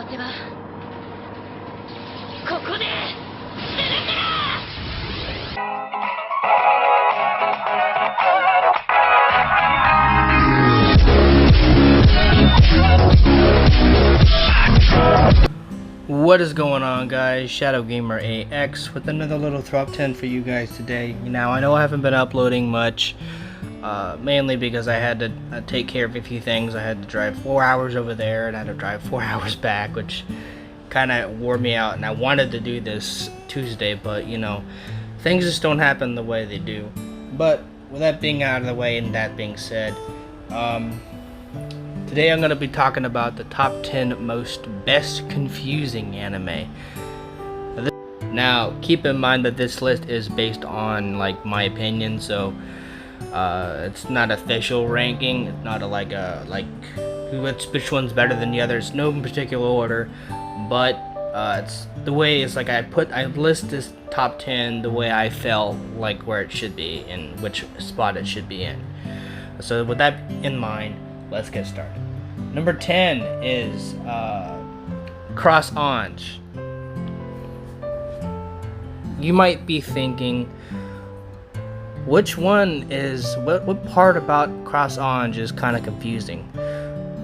せはここで出るから。What is going on, guys? Shadow Gamer AX with another little top 10 for you guys today. Now, I know I haven't been uploading much, mainly because I had to take care of a few things. I had to drive 4 hours over there and I had to drive 4 hours back, which kind of wore me out. And I wanted to do this Tuesday, but you know, things just don't happen the way they do. But with that being out of the way and that being said, today I'm going to be talking about the top 10 most best confusing anime. Now, keep in mind that this list is based on like my opinion, so it's not official ranking. It's not which one's better than the other. It's no particular order, but it's the way it's like I list this top 10 the way I felt like where it should be and which spot it should be in. So with that in mind, let's get started. Number 10 is Cross Ange. You might be thinking, which one is what part about Cross Ange is kind of confusing?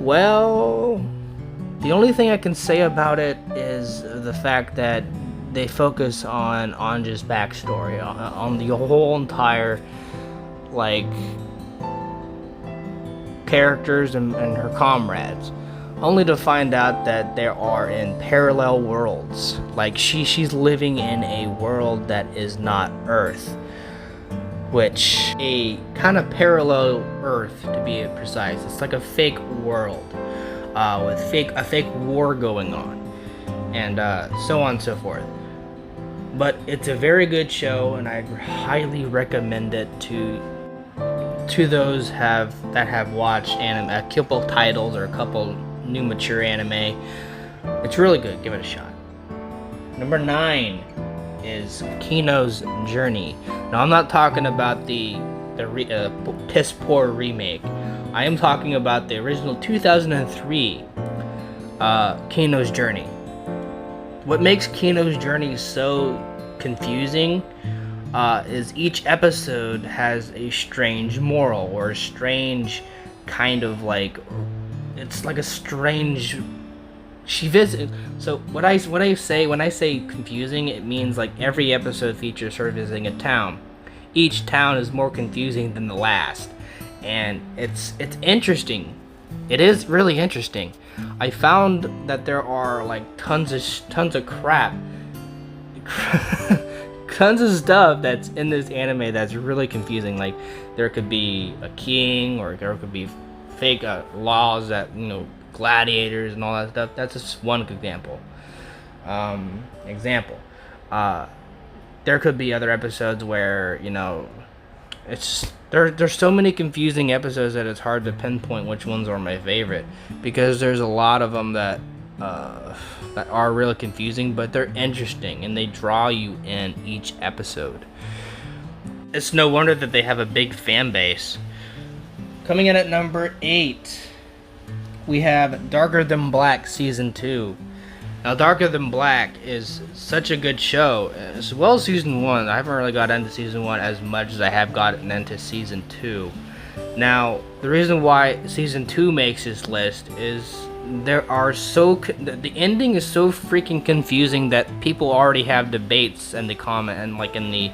Well, the only thing I can say about it is the fact that they focus on Ange's backstory, on the whole entire like characters and her comrades, only to find out that they are in parallel worlds. Like she's living in a world that is not Earth, which a kind of parallel Earth to be precise. It's like a fake world with a fake war going on, and so on and so forth. But it's a very good show, and I highly recommend it to those that have watched anime, a couple titles or a couple new mature anime. It's really good. Give it a shot. Number 9 is Quinos Journey. Now, I'm not talking about the piss poor remake. I am talking about the original 2003 Quinos Journey. What makes Quinos Journey so confusing is each episode has a strange moral or a strange kind of like, it's like a strange, she visits. So when I say confusing, it means like every episode features her visiting a town. Each town is more confusing than the last, and it's interesting. It is really interesting. I found that there are like tons of crap. Tons of stuff that's in this anime that's really confusing. Like there could be a king, or there could be fake laws that, you know, gladiators and all that stuff. That's just one example. There could be other episodes where, you know, it's just, there's so many confusing episodes that it's hard to pinpoint which ones are my favorite, because there's a lot of them that are really confusing, but they're interesting and they draw you in each episode. It's no wonder that they have a big fan base. Coming in at number 8, we have Darker Than Black Season 2. Now, Darker Than Black is such a good show, as well as Season 1. I haven't really got into Season 1 as much as I have gotten into Season 2. Now, the reason why Season 2 makes this list is the ending is so freaking confusing that people already have debates in the comment and like in the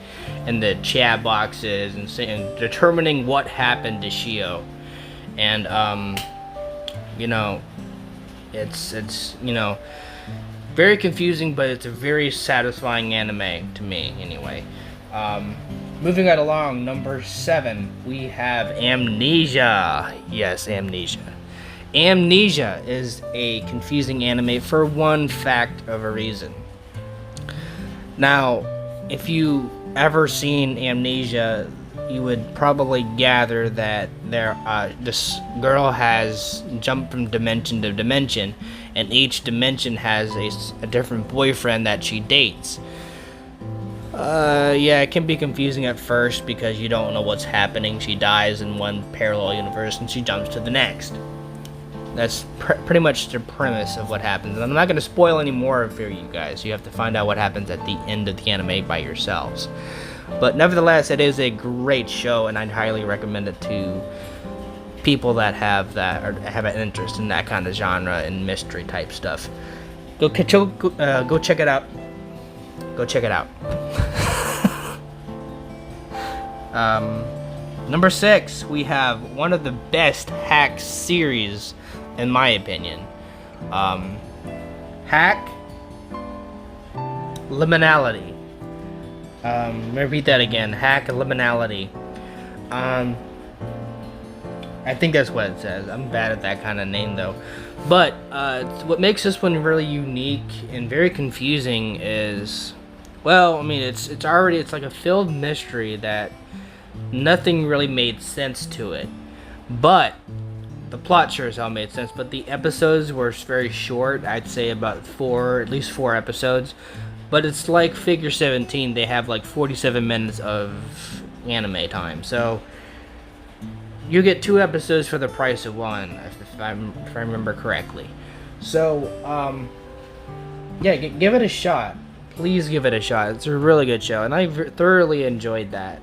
chat boxes and determining what happened to Shio. And you know, it's you know, very confusing, but it's a very satisfying anime to me anyway. Moving right along, number 7, we have Amnesia. Yes, Amnesia. Amnesia is a confusing anime for one fact of a reason. Now, if you ever seen Amnesia, you would probably gather that this girl has jumped from dimension to dimension, and each dimension has a different boyfriend that she dates. Yeah, it can be confusing at first because you don't know what's happening. She dies in one parallel universe and she jumps to the next. That's pretty much the premise of what happens. And I'm not going to spoil any more for you guys. You have to find out what happens at the end of the anime by yourselves. But nevertheless, it is a great show, and I'd highly recommend it to people that have an interest in that kind of genre and mystery type stuff. Go check it out. Go check it out. Number 6, we have one of the best hack series, in my opinion. Hack Liminality. Let me repeat that again. Hack Liminality. I think that's what it says. I'm bad at that kind of name though. But what makes this one really unique and very confusing is, well, I mean, it's like a filled mystery that nothing really made sense to it. But the plot sure as hell made sense. But the episodes were very short. I'd say about at least four episodes. But it's like Figure 17. They have like 47 minutes of anime time. So you get 2 episodes for the price of 1, if I remember correctly. So, yeah, give it a shot. Please give it a shot. It's a really good show, and I thoroughly enjoyed that.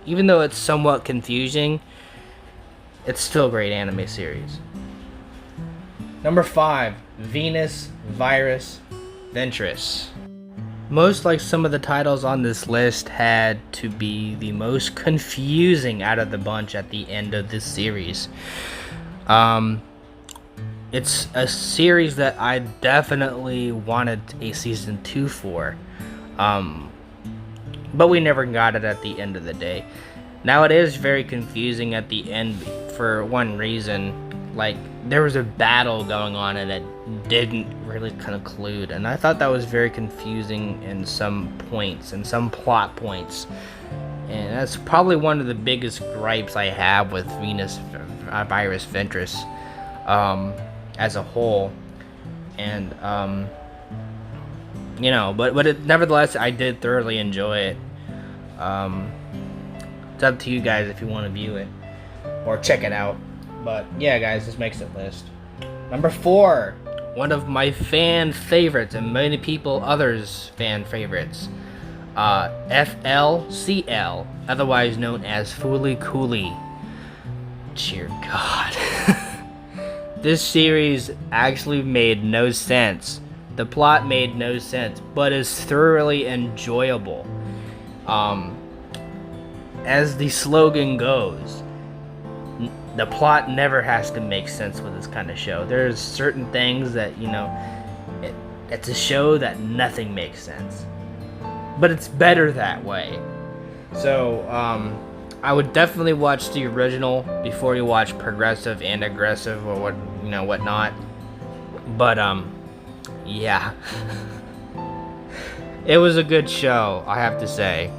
Even though it's somewhat confusing, it's still a great anime series. Number 5, Venus, Virus, Ventress. Most like some of the titles on this list had to be the most confusing out of the bunch at the end of this series. It's a series that I definitely wanted a season 2 for, but we never got it at the end of the day. Now it is very confusing at the end for one reason. Like, there was a battle going on and it didn't really conclude, and I thought that was very confusing in some points, in some plot points, and that's probably one of the biggest gripes I have with Venus, Virus, Ventress as a whole. And you know, but nevertheless, I did thoroughly enjoy it. It's up to you guys if you want to view it or check it out. But yeah, guys, this makes it list. Number 4, one of my fan favorites and many others fan favorites, FLCL, otherwise known as Fooly Cooly. Dear God. This series actually made no sense. The plot made no sense, but is thoroughly enjoyable. As the slogan goes, the plot never has to make sense with this kind of show. There's certain things that, you know, it's a show that nothing makes sense. But it's better that way. So, I would definitely watch the original before you watch Progressive and Aggressive or whatnot. But, yeah. It was a good show, I have to say.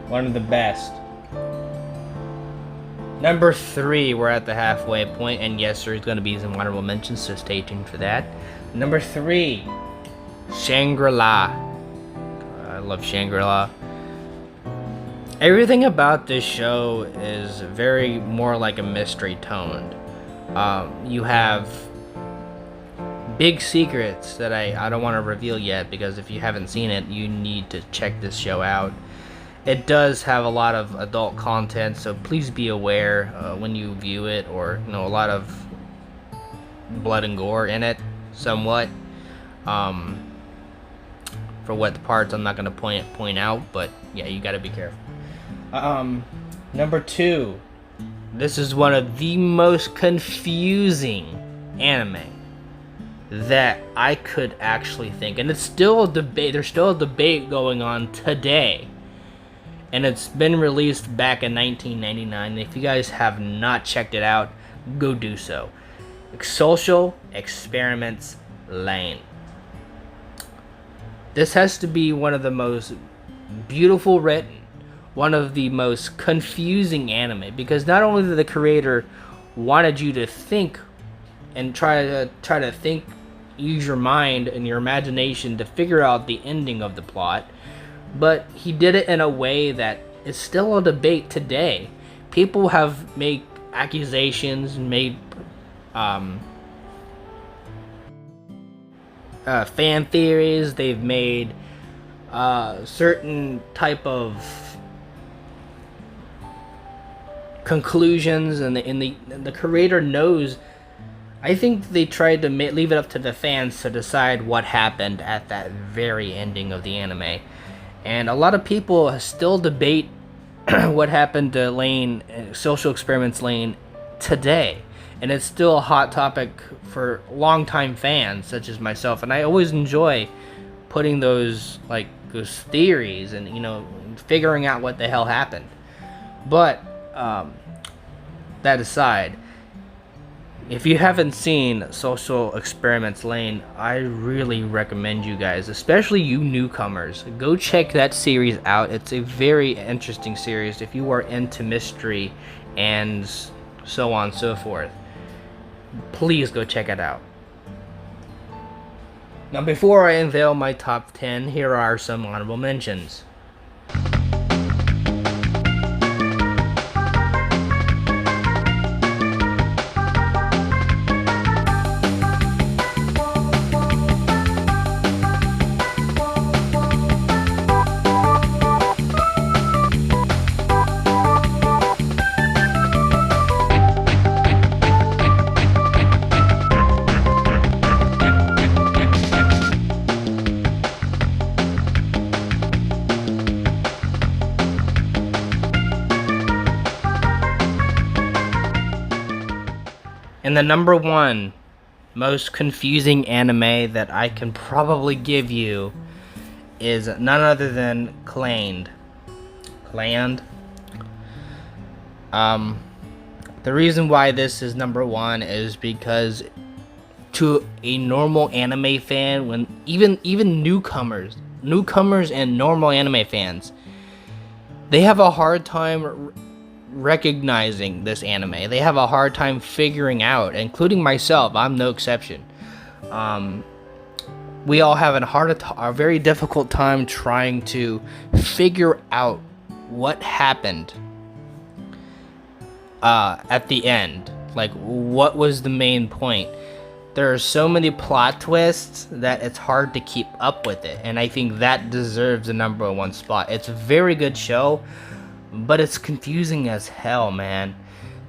One of the best. Number 3, we're at the halfway point, and yes, there's going to be some honorable mentions, so stay tuned for that. Number 3, Shangri-La. I love Shangri-La. Everything about this show is very more like a mystery toned. You have big secrets that I don't want to reveal yet, because if you haven't seen it, you need to check this show out. It does have a lot of adult content, so please be aware when you view it, or a lot of blood and gore in it, somewhat. For what the parts I'm not going to point out, but yeah, you got to be careful. Number 2, this is one of the most confusing anime that I could actually think, and it's still a debate. There's still a debate going on today. And it's been released back in 1999. If you guys have not checked it out, go do so. Social Experiments Lain. This has to be one of the most beautiful written, one of the most confusing anime, because not only did the creator wanted you to think and try to think, use your mind and your imagination to figure out the ending of the plot, but he did it in a way that is still a debate today. People have made accusations, made um, fan theories. They've made certain type of conclusions, and the creator knows. I think they tried to leave it up to the fans to decide what happened at that very ending of the anime, and a lot of people still debate what happened to Lain, Social Experiments Lain, today, and it's still a hot topic for longtime fans such as myself. And I always enjoy putting those theories and figuring out what the hell happened. But that aside, if you haven't seen Social Experiments Lain, I really recommend you guys, especially you newcomers, go check that series out. It's a very interesting series if you are into mystery and so on and so forth. Please go check it out. Now, before I unveil my top 10, here are some honorable mentions. And the number one most confusing anime that I can probably give you is none other than Clanned. The reason why this is number one is because to a normal anime fan, when even newcomers and normal anime fans, they have a hard time recognizing this anime. They have a hard time figuring out, including myself. I'm no exception. We all have a very difficult time trying to figure out what happened at the end. Like, what was the main point? There are so many plot twists that it's hard to keep up with it, and I think that deserves the number one spot. It's a very good show, but it's confusing as hell, man.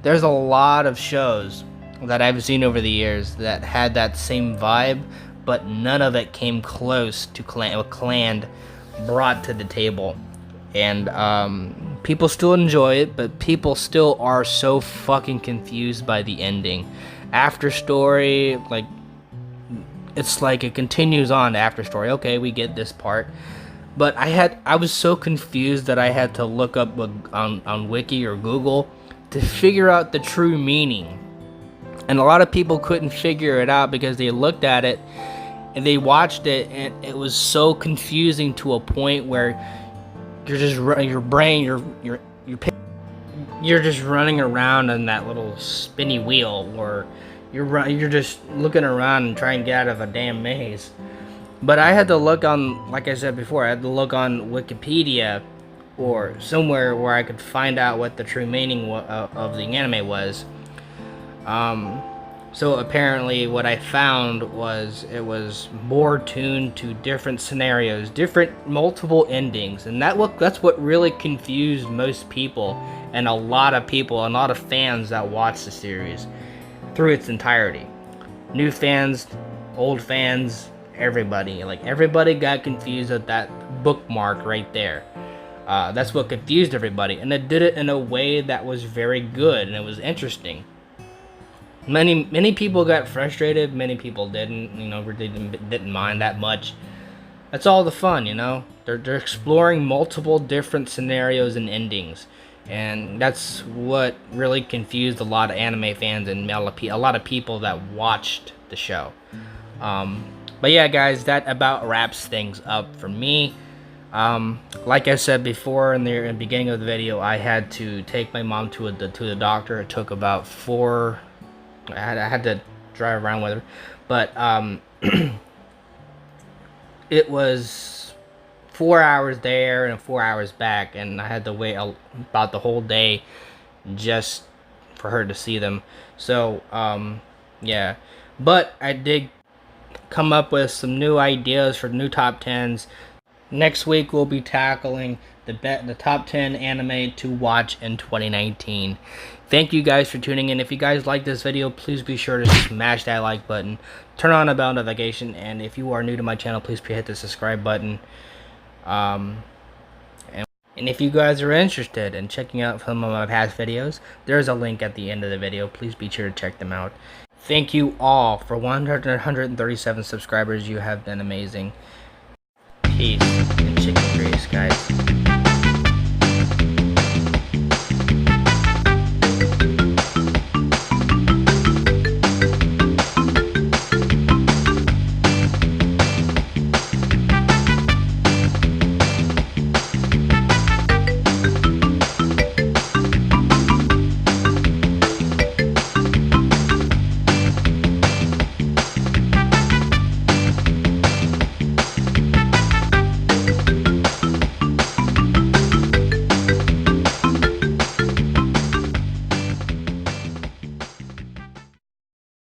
There's a lot of shows that I've seen over the years that had that same vibe, but none of it came close to what Clanned brought to the table. And people still enjoy it, but people still are so fucking confused by the ending. After story, it's like it continues on to after story. Okay, we get this part. But I was so confused that I had to look up on Wiki or Google to figure out the true meaning. And a lot of people couldn't figure it out because they looked at it and they watched it, and it was so confusing to a point where you're just you're just running around on that little spinny wheel, or you're just looking around and trying to get out of a damn maze. But I had to look on, like I said before, I had to look on Wikipedia or somewhere where I could find out what the true meaning of the anime was. So apparently what I found was it was more tuned to different scenarios, multiple endings, and that's what really confused most people, and a lot of fans that watched the series through its entirety. New fans, old fans, everybody got confused at that bookmark right there. That's what confused everybody, and it did it in a way that was very good, and it was interesting. Many people got frustrated, many people didn't, really didn't mind that much. That's all the fun, they're exploring multiple different scenarios and endings, and that's what really confused a lot of anime fans and a lot of people that watched the show. But yeah, guys, that about wraps things up for me. Like I said before in the beginning of the video, I had to take my mom to the doctor. It took about I had to drive around with her, but it was 4 hours there and 4 hours back, and I had to wait about the whole day just for her to see them. So Yeah, but I did come up with some new ideas for new top 10s. Next week we'll be tackling the top 10 anime to watch in 2019. Thank you guys for tuning in. If you guys like this video, please be sure to smash that like button, turn on the bell notification, and if you are new to my channel, please hit the subscribe button. And if you guys are interested in checking out some of my past videos, there's a link at the end of the video. Please be sure to check them out. Thank you all for 137 subscribers. You have been amazing. Peace and chicken grease, guys.